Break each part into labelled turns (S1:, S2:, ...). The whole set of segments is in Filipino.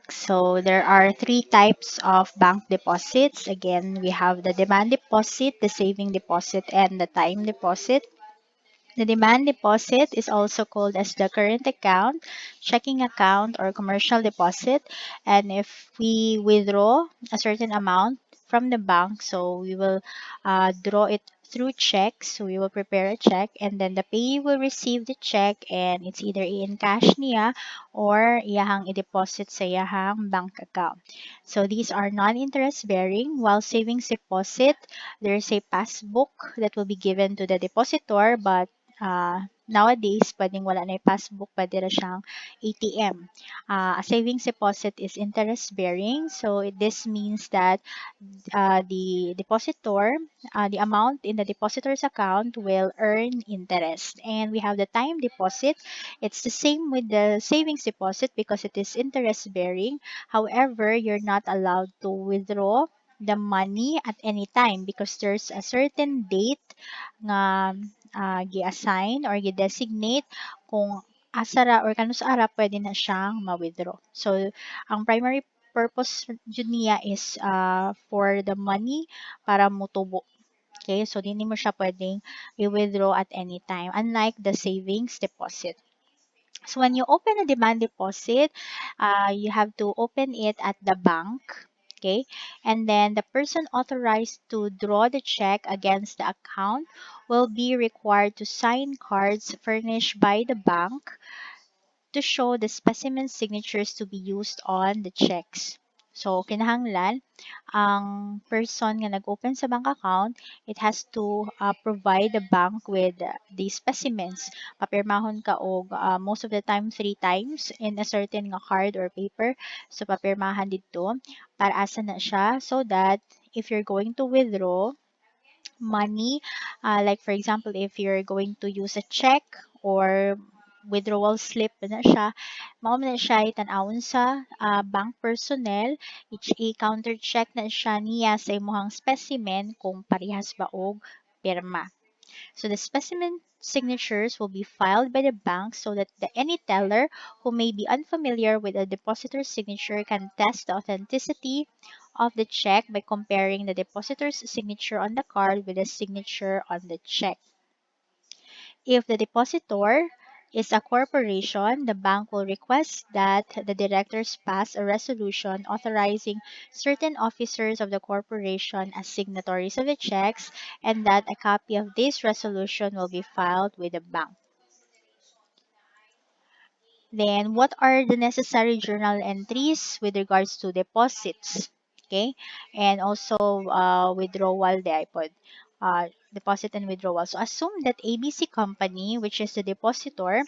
S1: So there are three types of bank deposits. Again, we have the demand deposit, the saving deposit, and the time deposit. The demand deposit is also called as the current account, checking account, or commercial deposit. And if we withdraw a certain amount from the bank, so we will draw it through check. So we will prepare a check, and then the payee will receive the check, and it's either in cash niya or iyahang i-deposit sa iyahang bank account. So these are non-interest bearing, while savings deposit, there's a passbook that will be given to the depositor, but nowadays, pwedeng wala na yung passbook, pwede na siyang ATM. A savings deposit is interest bearing. So this means that the depositor, the amount in the depositor's account will earn interest. And we have the time deposit. It's the same with the savings deposit because it is interest bearing. However, you're not allowed to withdraw the money at any time because there's a certain date nga gi-assign or gi-designate kung asara or kanus ara pwede na siyang ma-withdraw. So, ang primary purpose jud niya is for the money para mutubo. Okay? So, hindi mo siya pwedeng i-withdraw at any time, unlike the savings deposit. So, when you open a demand deposit, you have to open it at the bank. Okay? And then the person authorized to draw the check against the account will be required to sign cards furnished by the bank to show the specimen signatures to be used on the checks. So, kinahanglan, ang person nga nag-open sa bank account, it has to provide the bank with the specimens. Papirmahon ka og most of the time 3 times in a certain nga card or paper. So, papirmahan dito para asa na siya so that if you're going to withdraw money, like for example, if you're going to use a check or withdrawal slip na siya, mao man na siya itan-awon sa bank personnel, i-counter check na siya niya sa imuhang specimen kung parehas ba og pirma. So the specimen signatures will be filed by the bank so that any teller who may be unfamiliar with a depositor's signature can test the authenticity of the check by comparing the depositor's signature on the card with the signature on the check. If the depositor is a corporation, the bank will request that the directors pass a resolution authorizing certain officers of the corporation as signatories of the checks and that a copy of this resolution will be filed with the bank. Then, what are the necessary journal entries with regards to deposits? Okay, and also withdrawal dipod. Deposit and withdrawal. So assume that ABC Company, which is the depositor,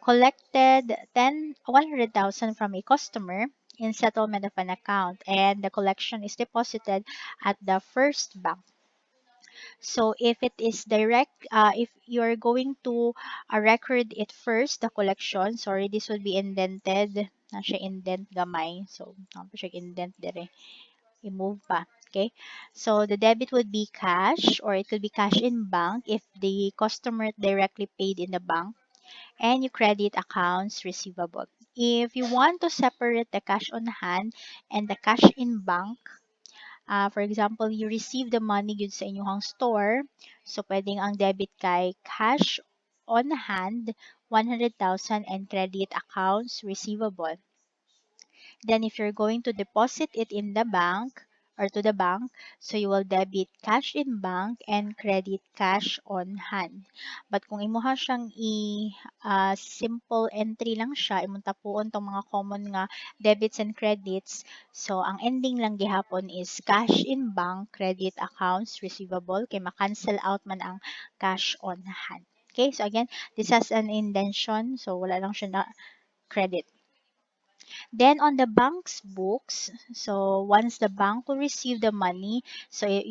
S1: collected 100,000 from a customer in settlement of an account, and the collection is deposited at the first bank. So if it is direct, if you're going to record it first, the collection, sorry, this will be indented. Na siya indent gamay. So, pa siya indent dire. I-move pa. Okay? So, the debit would be cash or it could be cash in bank if the customer directly paid in the bank and you credit accounts receivable. If you want to separate the cash on hand and the cash in bank, for example, you receive the money yun sa inyong store, so pwedeng ang debit kay cash on hand, 100,000 and credit accounts receivable. Then if you're going to deposit it in the bank or to the bank, so you will debit cash in bank and credit cash on hand. But kung imuha siyang simple entry lang siya, imong tapuon tong mga common nga debits and credits, so ang ending lang gihapon is cash in bank, credit accounts receivable kay ma-cancel out man ang cash on hand. Okay, so again, this has an indention, so wala lang siya na credit. Then on the bank's books, so once the bank will receive the money, so it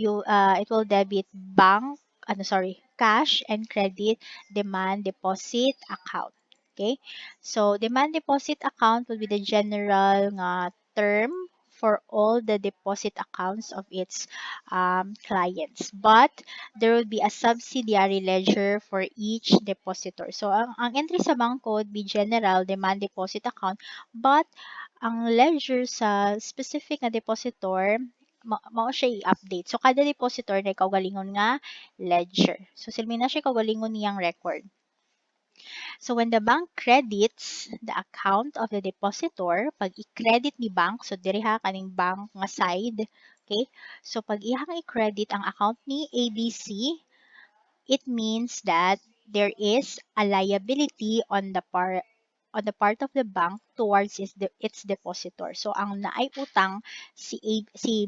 S1: will debit bank, cash and credit demand deposit account. Okay? So demand deposit account will be the general nga term for all the deposit accounts of its clients. But there will be a subsidiary ledger for each depositor. So ang entry sa bangko would be general demand deposit account, but ang ledger sa specific na depositor, mao siya i-update. So, kada depositor na kaugalingon nga ledger. So, silmi na siya kaugalingon niyang record. So, when the bank credits the account of the depositor, pag i-credit ni bank, so diri ha kaning bank nga side, okay? So, pag ihang i-credit ang account ni ABC, it means that there is a liability on the part of the bank towards its depositor. So ang naay utang si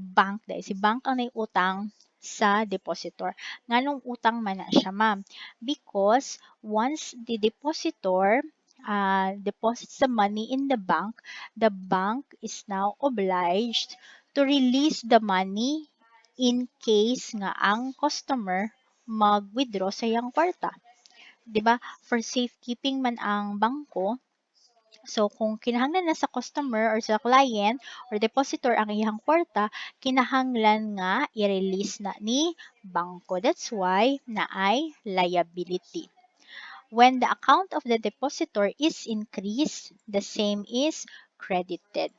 S1: bank dahil si bank ang naay utang sa depositor. Nganong utang man na siya, ma'am? Because once the depositor deposits the money in the bank is now obliged to release the money in case nga ang customer mag-withdraw sa iyang kwarta. 'Di ba? For safekeeping man ang bangko, so kung kinahanglan na sa customer or sa client or depositor ang iyang kwarta, kinahanglan nga i-release na ni bangko. That's why naay liability. When the account of the depositor is increased, the same is credited.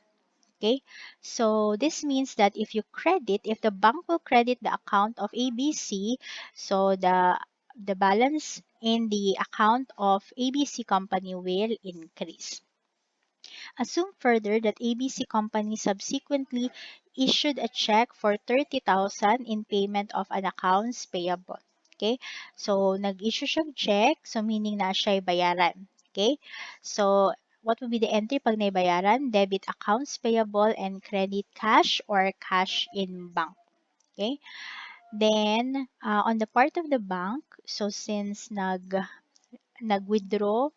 S1: Okay, so this means that if the bank will credit the account of ABC, so the balance in the account of ABC company will increase. Assume further that ABC company subsequently issued a check for 30,000 in payment of an accounts payable. Okay? So, nag-issue siyang check, so meaning na siya'y bayaran. Okay? So, what will be the entry pag naibayaran? Debit accounts payable and credit cash or cash in bank. Okay? Then, on the part of the bank, so since nag-withdraw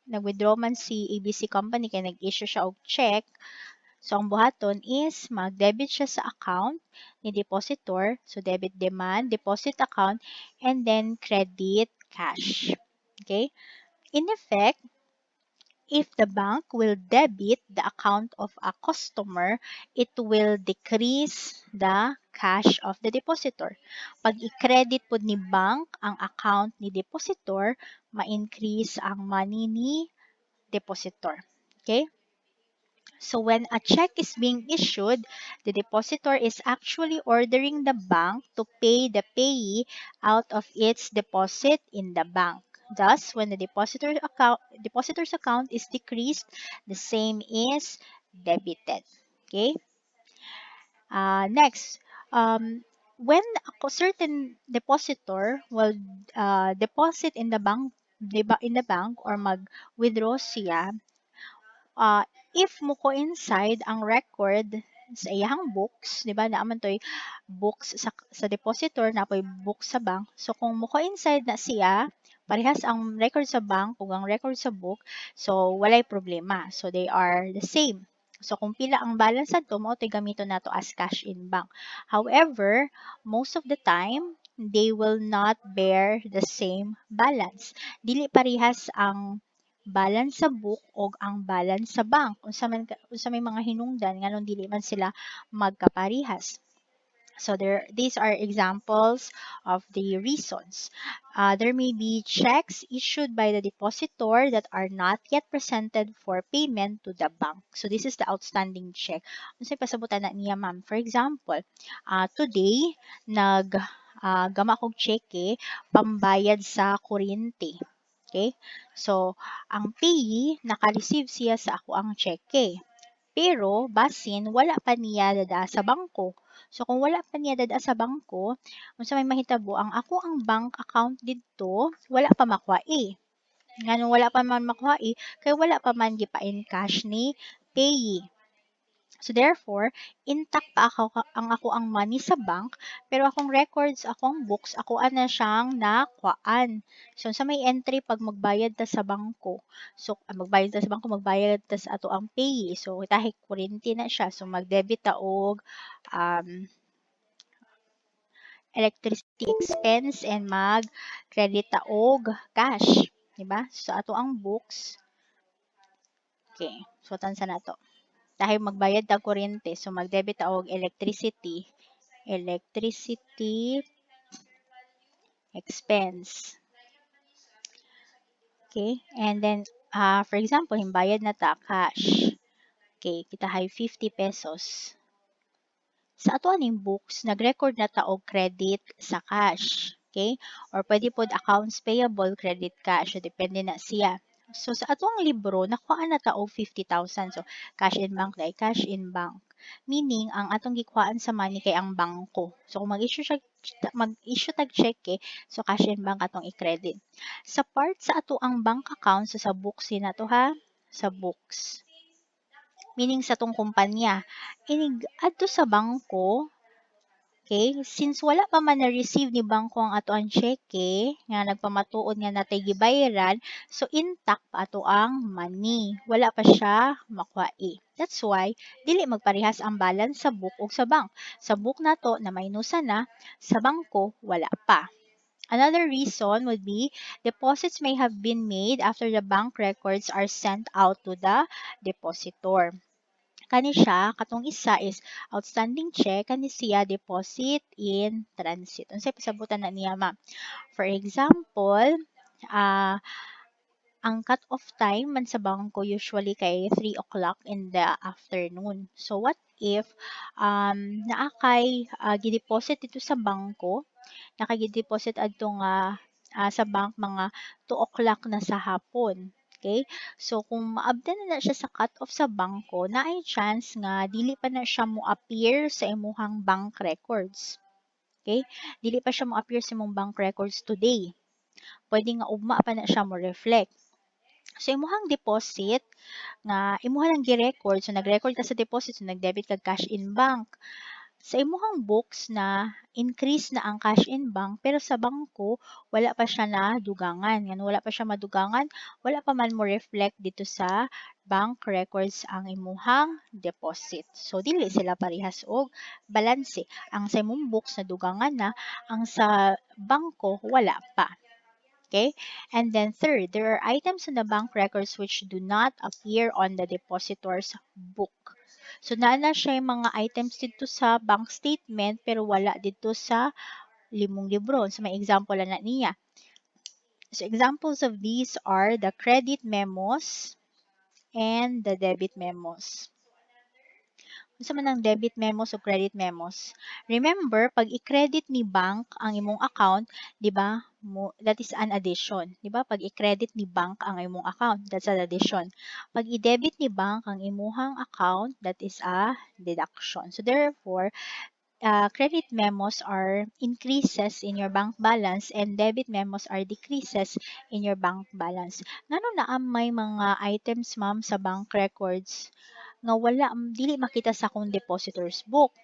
S1: nag-withdraw man si ABC company kay nag-issue siya og check. So, ang buhaton is mag-debit siya sa account ni depositor. So, debit demand, deposit account, and then credit cash. Okay? In effect, if the bank will debit the account of a customer, it will decrease the cash of the depositor. Pag i-credit po ni bank ang account ni depositor, ma-increase ang money ni depositor. Okay? So when a check is being issued, the depositor is actually ordering the bank to pay the payee out of its deposit in the bank. Thus, when the depositor's account is decreased, the same is debited. Okay? Next, when a certain depositor will deposit in the bank or mag-withdraw siya, if mo coincide ang record sa iyang books, 'di ba? Naaman toy books sa depositor na po'y books sa bank. So kung mo coincide na siya, parehas ang record sa bank ug ang record sa book, so walay problema. So they are the same. So kung pila ang balance adto, mao toy gamiton nato as cash in bank. However, most of the time they will not bear the same balance. Dili parehas ang balance sa book o ang balance sa bank. Unsa may mga hinungdan nganong dili man sila magkaparehas. So these are examples of the reasons. There may be checks issued by the depositor that are not yet presented for payment to the bank. So this is the outstanding check. Unsay pasabutan na niya, ma'am? For example, today gama kog cheque pambayad sa kuryente. Okay? So, ang payee, naka-receive siya sa ako ang cheque. Pero, basin, wala pa niya dada sa bangko. So, kung wala pa niya dada sa bangko, kung sa may mahitabo, ang ako ang bank account dito, wala pa makuha eh. Nga wala pa man makuha eh, kaya wala pa man gipa-in cash ni payee. So therefore, intact pa ang ako ang money sa bank, pero akong records, akong books, ako ana siyang nakuan. So sa may entry pag magbayad ta sa bangko. So magbayad ta sa bangko, magbayad ta sa ato ang pay. So tahi kuryente na siya. So mag-debit ta og electricity expense and mag-credit ta og cash, di ba? So ato ang books. Okay. So tansa na to. Dahil magbayad ta kuryente, so mag-debit ta og electricity expense. Okay? And then, for example, himbayad na ta cash. Okay, kita hay 50 pesos. Sa ato aning books, nag-record na ta og credit sa cash. Okay? Or pwede pod accounts payable, credit cash. So, depende na siya. So, sa atong libro, nakuha na ta og 50,000. So, cash in bank dahil cash in bank. Meaning, ang atong gikuhaan sa money kay ang bangko. So, kung mag-issue tag check so cash in bank atong i-credit. Sa part sa ato ang bank account, so sa books na to ha, sa books. Meaning sa tong kumpanya. Adto sa bangko, okay, since wala pa man na-receive ni bangko ang ato ang cheque, nga nagpamatuod nga natay gibayaran, so intact pa ato ang money. Wala pa siya makuha. That's why, dili magparehas ang balance sa book o sa bank. Sa book nato na minusan na, sa bangko, wala pa. Another reason would be deposits may have been made after the bank records are sent out to the depositor. Kani siya, katong isa is outstanding check, kani siya deposit in transit. Unsay pasabutan na niya, ma'am? For example, ah ang cut-off time man sa bangko usually kay 3 o'clock in the afternoon. So what if naakay gideposit dito sa bangko, nakagideposit adto nga sa bank mga 2 o'clock na sa hapon. Okay? So, kung maabdan na siya sa cut-off sa bangko, na ay chance nga dili pa na siya mo appear sa imuhang bank records. Okay? Dili pa siya mo appear sa imong bank records today. Pwede nga ugma pa na siya mo reflect. So, imuhang deposit nga imuha lang gi-record. So, nag-record ka sa deposit, so nag-debit kag cash in bank. Sa imuhang books na increase na ang cash in bank pero sa bangko wala pa siya na dugangan. Yan wala pa siya madugangan, wala pa man mo reflect dito sa bank records ang imuhang deposit. So dili sila parehas og balanse. Ang sa imong books na dugangan na, ang sa bangko wala pa. Okay? And then third, there are items in the bank records which do not appear on the depositor's book. So, naana siya yung mga items dito sa bank statement pero wala dito sa limong libro. So, may example na niya. So, examples of these are the credit memos and the debit memos. Unsa man ang debit memos o credit memos? Remember, pag i-credit ni bank ang imong account, di ba? That is an addition. Di ba? Pag i-credit ni bank ang imong account, that's an addition. Pag i-debit ni bank ang imuhang account, that is a deduction. So therefore, credit memos are increases in your bank balance and debit memos are decreases in your bank balance. Ngano na may mga items, ma'am, sa bank records nga wala dili makita sa akong depositor's book.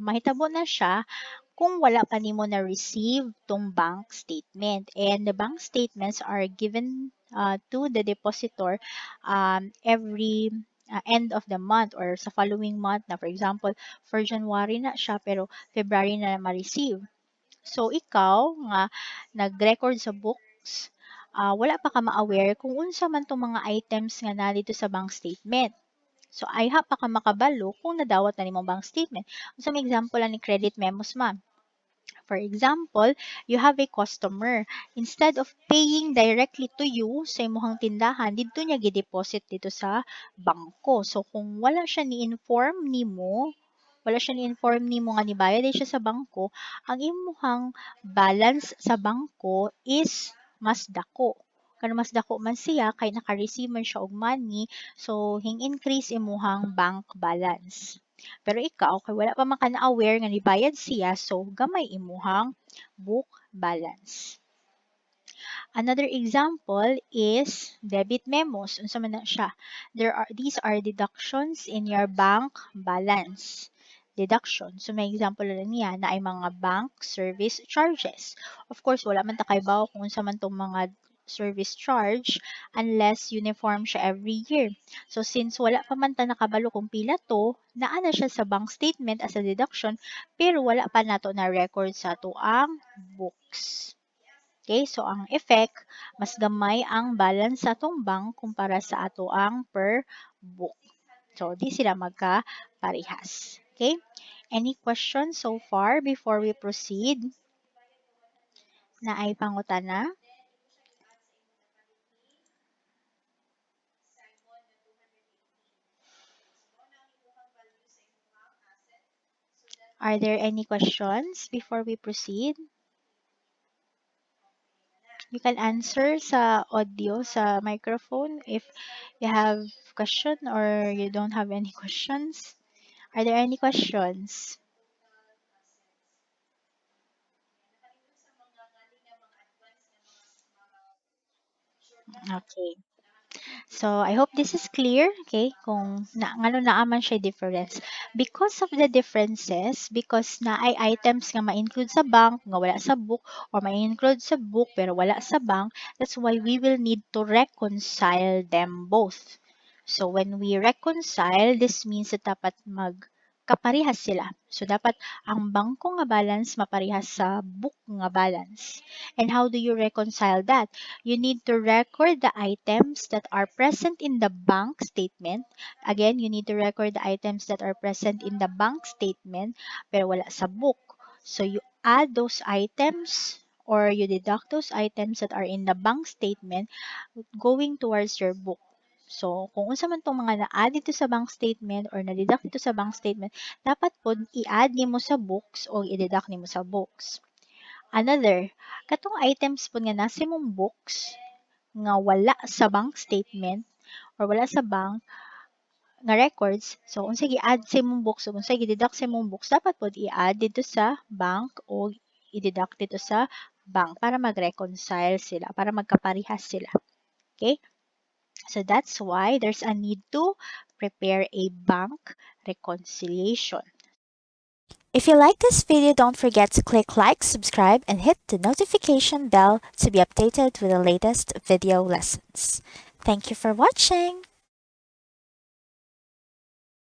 S1: Mahitabo na siya kung wala pa nimo na receive tong bank statement. And the bank statements are given to the depositor every end of the month or sa following month na, for example, for January na siya pero February na ma-receive. So ikaw nga nag-record sa books, wala pa ka ma-aware kung unsa man tong mga items nga na dito sa bank statement. So, ay pa ka makabalo kung nadawat na nimong bank statement. So, may example lang ni credit memos, ma'am. For example, you have a customer. Instead of paying directly to you sa imong tindahan, dito niya gi-deposit dito sa bangko. So, kung wala siya ni-inform nimo nga nibayad siya sa bangko, ang imuhang balance sa bangko is mas dako. Kano mas dako man siya kay naka-receive man siya og money, so hing-increase imuhang bank balance. Pero ikaw kay wala pa man ka na-aware nga nibayad siya, so gamay imuhang book balance. Another example is debit memos. Unsa man na siya? These are deductions in your bank balance. Deduction. So may example na niya na ay mga bank service charges. Of course, wala man ta kay bawo kung unsa man tong mga service charge unless uniform siya every year. So since wala pa man ta nakabalo kung pila to, naa na siya sa bank statement as a deduction pero wala pa nato na record sa tuang books. Okay, so ang effect, mas gamay ang balance sa atong bank kumpara sa ato ang per book. So, di sila magka-parehas. Okay? Any questions so far before we proceed? Na ay pangutana? Are there any questions before we proceed? You can answer sa audio, sa microphone if you have question or you don't have any questions. Are there any questions? Okay. So, I hope this is clear, okay? Kung ngano naa man siya difference. Because of the differences, because na ay items nga ma-include sa bank, nga wala sa book, or ma-include sa book pero wala sa bank, that's why we will need to reconcile them both. So, when we reconcile, this means that dapat magkaparehas sila. So, dapat ang bangko nga balance maparehas sa book nga balance. And how do you reconcile that? You need to record the items that are present in the bank statement. Again, you need to record the items that are present in the bank statement pero wala sa book. So you add those items or you deduct those items that are in the bank statement going towards your book. So, kung unsa man tong mga na-add dito sa bank statement or na-deduct dito sa bank statement, dapat po i-add nimo sa books o i-deduct nimo sa books. Another, katong items po nga nasa imong books nga wala sa bank statement or wala sa bank nga records, so unsay gi-add sa imong books o unsay gi-deduct sa imong books, dapat pod i-add dito sa bank o i-deduct dito sa bank para mag-reconcile sila, para magkaparehas sila. Okay? So that's why there's a need to prepare a bank reconciliation.
S2: If you like this video, don't forget to click like, subscribe, and hit the notification bell to be updated with the latest video lessons. Thank you for watching.